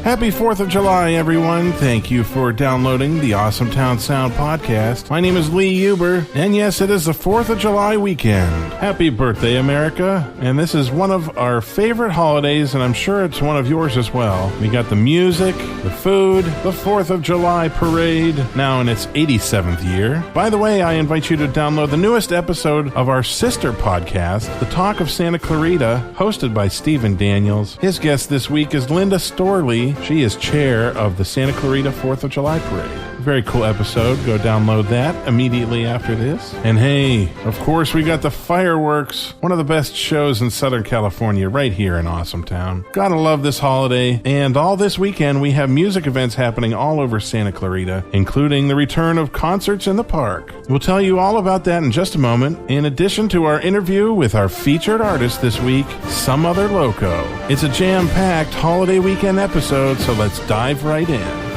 Happy 4th of July, everyone. Thank you for downloading the Awesome Town Sound podcast. My name is Lee Huber, and yes, it is the 4th of July weekend. Happy birthday, America. And this is one of our favorite holidays, and I'm sure it's one of yours as well. We got the music, the food, the 4th of July parade, now in its 87th year. By the way, I invite you to download the newest episode of our sister podcast, The Talk of Santa Clarita, hosted by Stephen Daniels. His guest this week is Linda Storley. She is chair of the Santa Clarita 4th of July Parade. Very cool episode. Go download that immediately after this. And hey, of course, we got the fireworks. One of the best shows in Southern California right here in Awesome Town. Gotta love this holiday. And all this weekend, we have music events happening all over Santa Clarita, including the return of concerts in the park. We'll tell you all about that in just a moment, in addition to our interview with our featured artist this week, SomeOtherLoco. It's a jam-packed holiday weekend episode, so let's dive right in.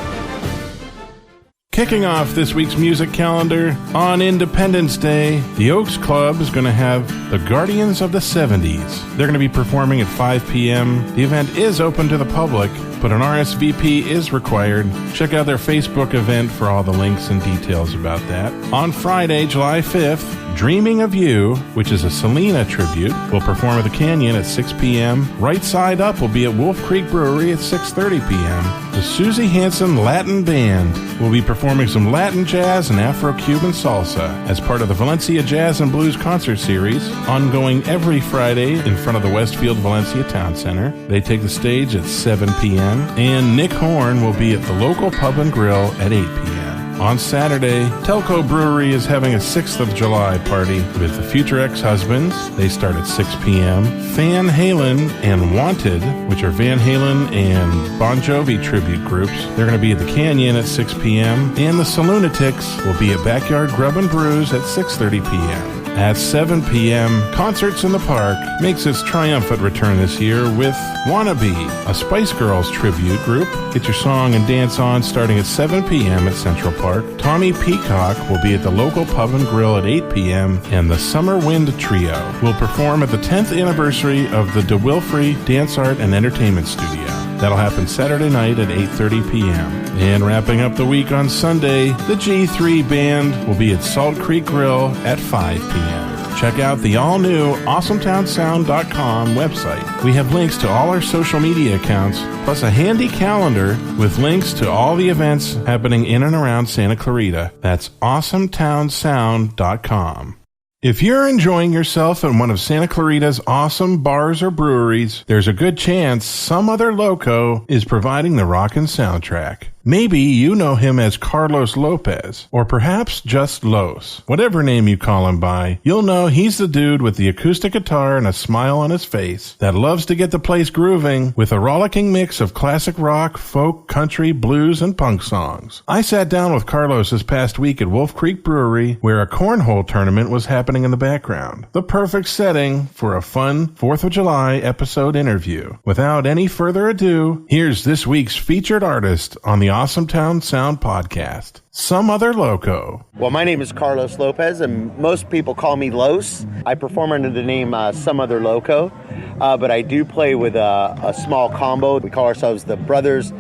Kicking off this week's music calendar, on Independence Day, the Oaks Club is going to have the Guardians of the 70s. They're going to be performing at 5 p.m. The event is open to the public, but an RSVP is required. Check out their Facebook event for all the links and details about that. On Friday, July 5th, Dreaming of You, which is a Selena tribute, will perform at the Canyon at 6 p.m. Right Side Up will be at Wolf Creek Brewery at 6:30 p.m. The Susie Hansen Latin Band will be performing some Latin jazz and Afro-Cuban salsa as part of the Valencia Jazz and Blues concert series, ongoing every Friday in front of the Westfield Valencia Town Center. They take the stage at 7 p.m. And Nick Horn will be at the local pub and grill at 8 p.m. On Saturday, Telco Brewery is having a 6th of July party with the Future Ex-Husbands. They start at 6 p.m. Van Halen and Wanted, which are Van Halen and Bon Jovi tribute groups, they're going to be at the Canyon at 6 p.m. And the Salunatics will be at Backyard Grub and Brews at 6:30 p.m. At 7 p.m., Concerts in the Park makes its triumphant return this year with Wannabe, a Spice Girls tribute group. Get your song and dance on starting at 7 p.m. at Central Park. Tommy Peacock will be at the local pub and grill at 8 p.m. And the Summer Wind Trio will perform at the 10th anniversary of the DeWilfrey Dance Art and Entertainment Studio. That'll happen Saturday night at 8:30 p.m. And wrapping up the week on Sunday, the G3 Band will be at Salt Creek Grill at 5 p.m. Check out the all-new AwesomeTownSound.com website. We have links to all our social media accounts, plus a handy calendar with links to all the events happening in and around Santa Clarita. That's AwesomeTownSound.com. If you're enjoying yourself at one of Santa Clarita's awesome bars or breweries, there's a good chance Some Other Loco is providing the rockin' soundtrack. Maybe you know him as Carlos Lopez, or perhaps just Los. Whatever name you call him by, you'll know he's the dude with the acoustic guitar and a smile on his face that loves to get the place grooving with a rollicking mix of classic rock, folk, country, blues, and punk songs. I sat down with Carlos this past week at Wolf Creek Brewery, where a cornhole tournament was happening in the background. The perfect setting for a fun 4th of July episode interview. Without any further ado, here's this week's featured artist on the Awesome Town Sound podcast, Some Other Loco. Well, my name is Carlos Lopez, and most people call me Los. I perform under the name Some Other Loco, but I do play with a small combo. We call ourselves the Brothers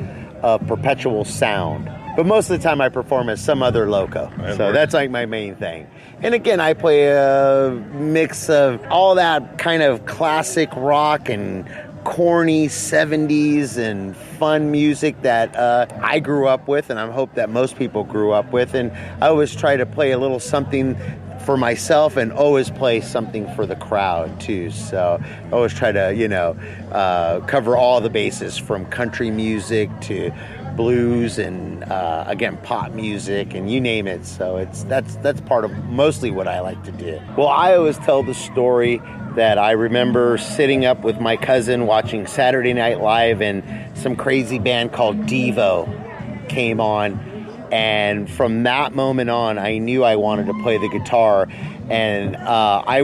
of Perpetual Sound. But most of the time I perform as Some Other Loco. So that's like my main thing. And again, I play a mix of all that kind of classic rock and corny 70s and fun music that I grew up with, and I hope that most people grew up with. And I always try to play a little something for myself and always play something for the crowd too. So I always try to, cover all the bases from country music to blues and again pop music and you name it. So that's part of mostly what I like to do. Well, I always tell the story that I remember sitting up with my cousin watching Saturday Night Live, and some crazy band called Devo came on, and from that moment on I knew I wanted to play the guitar. And I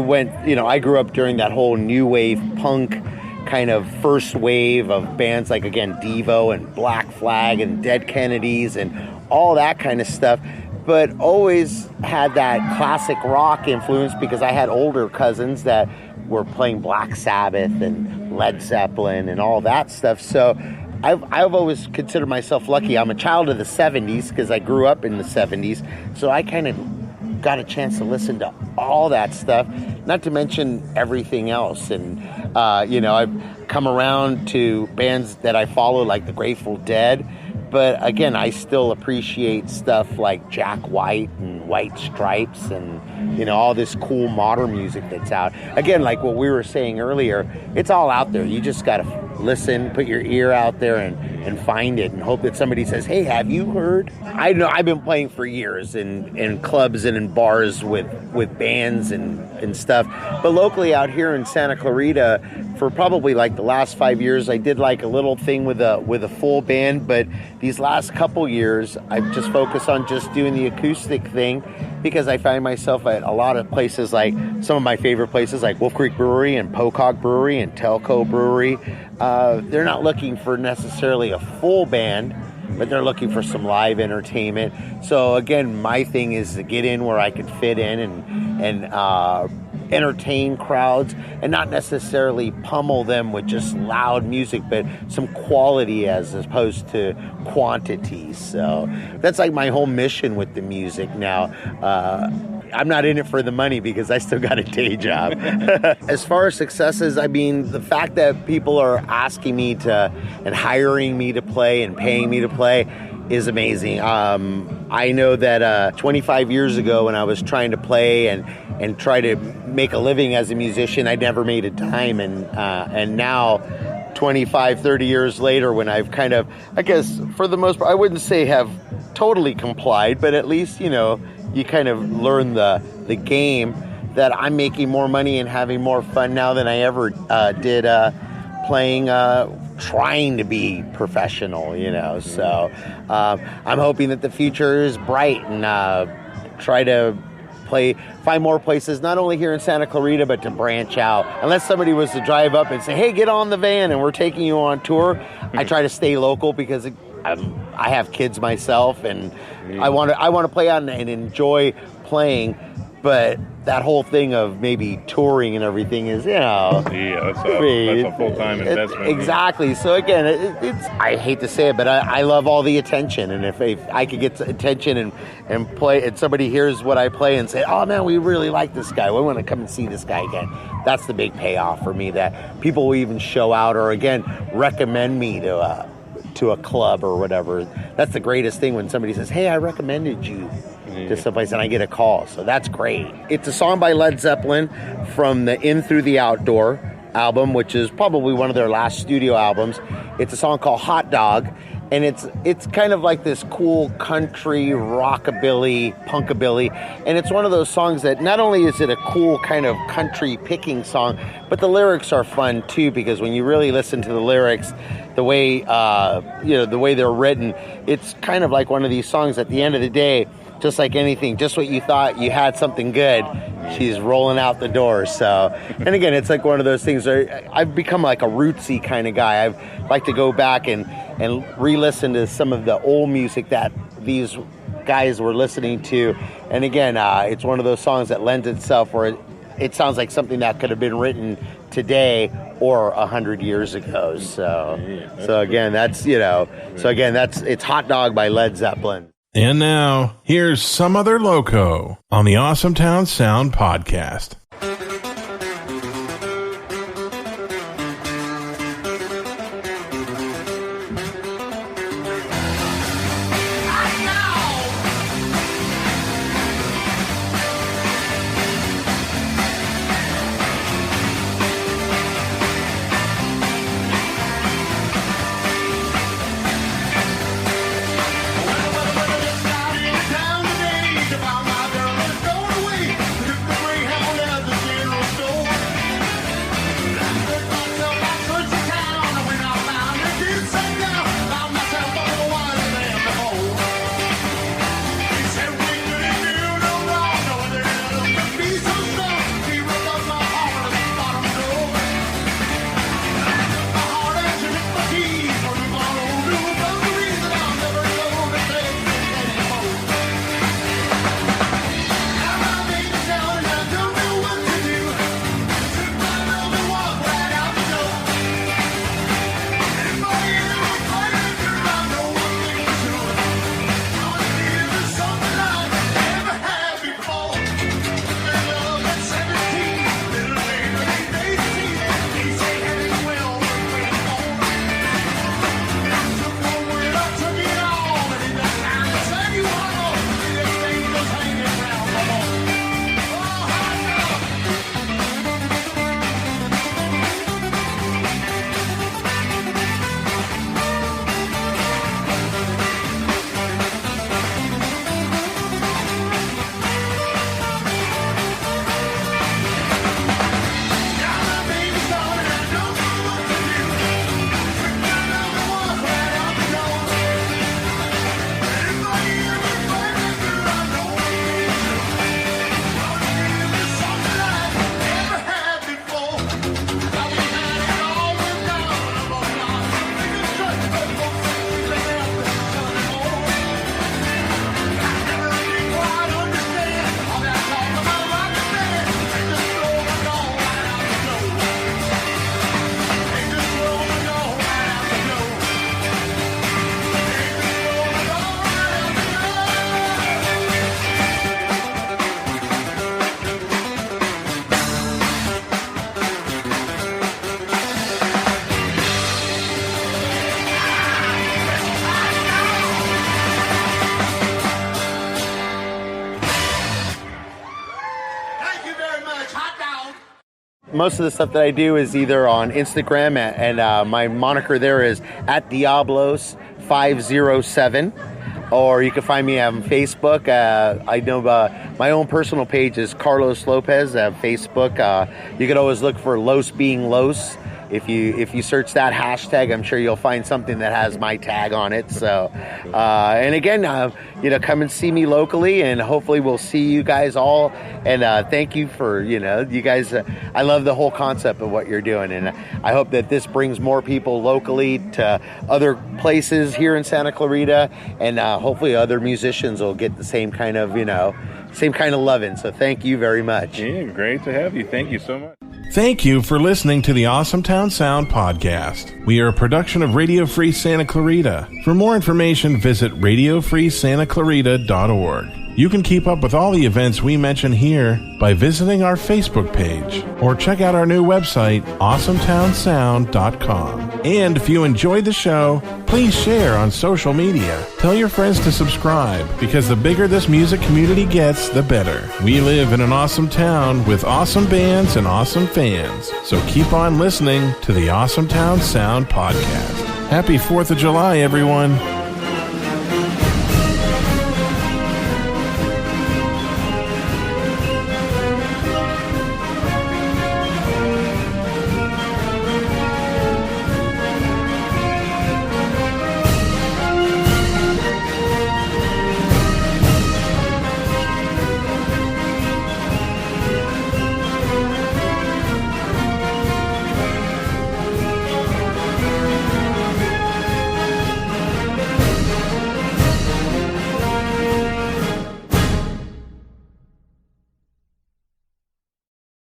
grew up during that whole new wave punk kind of first wave of bands like, again, Devo and Black Flag and Dead Kennedys and all that kind of stuff, but always had that classic rock influence because I had older cousins that were playing Black Sabbath and Led Zeppelin and all that stuff. So I've always considered myself lucky. I'm a child of the 70s because I grew up in the 70s. So I kind of got a chance to listen to all that stuff, not to mention everything else. And, you know, I've come around to bands that I follow like the Grateful Dead. But again, I still appreciate stuff like Jack White and White Stripes and, you know, all this cool modern music that's out. Again, like what we were saying earlier, it's all out there. You just got to listen, put your ear out there and find it and hope that somebody says, hey, have you heard? I know I've been playing for years in clubs and in bars with bands and stuff. But locally out here in Santa Clarita, for probably like the last 5 years, I did like a little thing with a full band. But these last couple years, I've just focused on just doing the acoustic thing because I find myself at a lot of places, like some of my favorite places like Wolf Creek Brewery and Pocock Brewery and Telco Brewery. They're not looking for necessarily a full band, but they're looking for some live entertainment. So again, my thing is to get in where I can fit in and entertain crowds and not necessarily pummel them with just loud music, but some quality as opposed to quantity. So that's like my whole mission with the music now. I'm not in it for the money because I still got a day job. As far as successes, I mean, the fact that people are asking me to and hiring me to play and paying me to play is amazing. I know that 25 years ago when I was trying to play and try to make a living as a musician, I never made a dime. And now, 25, 30 years later, when I've kind of, I guess, for the most part, I wouldn't say have totally complied, but at least, you know, you kind of learn the game, that I'm making more money and having more fun now than I ever did playing, trying to be professional, you know. So I'm hoping that the future is bright and try to find more places, not only here in Santa Clarita, but to branch out. Unless somebody was to drive up and say, hey, get on the van and we're taking you on tour, I try to stay local because I have kids myself and I want to play out and enjoy playing. But that whole thing of maybe touring and everything is, you know... Yeah, that's a full-time investment. Exactly. So again, it's I hate to say it, but I love all the attention. And if I could get attention and play, and somebody hears what I play and say, oh man, we really like this guy, we want to come and see this guy again. That's the big payoff for me, that people will even show out or again, recommend me to a club or whatever. That's the greatest thing when somebody says, hey, I recommended you to someplace and I get a call. So that's great. It's a song by Led Zeppelin from the In Through the Outdoor album, which is probably one of their last studio albums. It's a song called Hot Dog, and it's kind of like this cool country, rockabilly, punkabilly, and it's one of those songs that not only is it a cool kind of country picking song, but the lyrics are fun too, because when you really listen to the lyrics, the way the way they're written, it's kind of like one of these songs at the end of the day, just like anything, just what you thought you had something good, she's rolling out the door. So, and again, it's like one of those things where I've become like a rootsy kind of guy. I like to go back and re-listen to some of the old music that these guys were listening to. And again, it's one of those songs that lends itself where it sounds like something that could have been written today or 100 years ago. So, it's Hot Dog by Led Zeppelin. And now, here's Some Other Loco on the Awesome Town Sound Podcast. Down the days about my girl is going away. Took the Greyhound as a most of the stuff that I do is either on Instagram, and my moniker there is @Diablos507. Or you can find me on Facebook. I know my own personal page is Carlos Lopez at Facebook. You can always look for Los Being Los. If you search that hashtag, I'm sure you'll find something that has my tag on it. So, and again, come and see me locally, and hopefully we'll see you guys all. And thank you for, you guys. I love the whole concept of what you're doing, and I hope that this brings more people locally to other places here in Santa Clarita, and hopefully other musicians will get the same kind of, loving. So thank you very much. Yeah, great to have you. Thank you so much. Thank you for listening to the Awesome Town Sound podcast. We are a production of Radio Free Santa Clarita. For more information, visit radiofreesantaclarita.org. You can keep up with all the events we mention here by visiting our Facebook page or check out our new website, awesometownsound.com. And if you enjoyed the show, please share on social media. Tell your friends to subscribe, because the bigger this music community gets, the better. We live in an awesome town with awesome bands and awesome fans. So keep on listening to the Awesome Town Sound podcast. Happy 4th of July, everyone.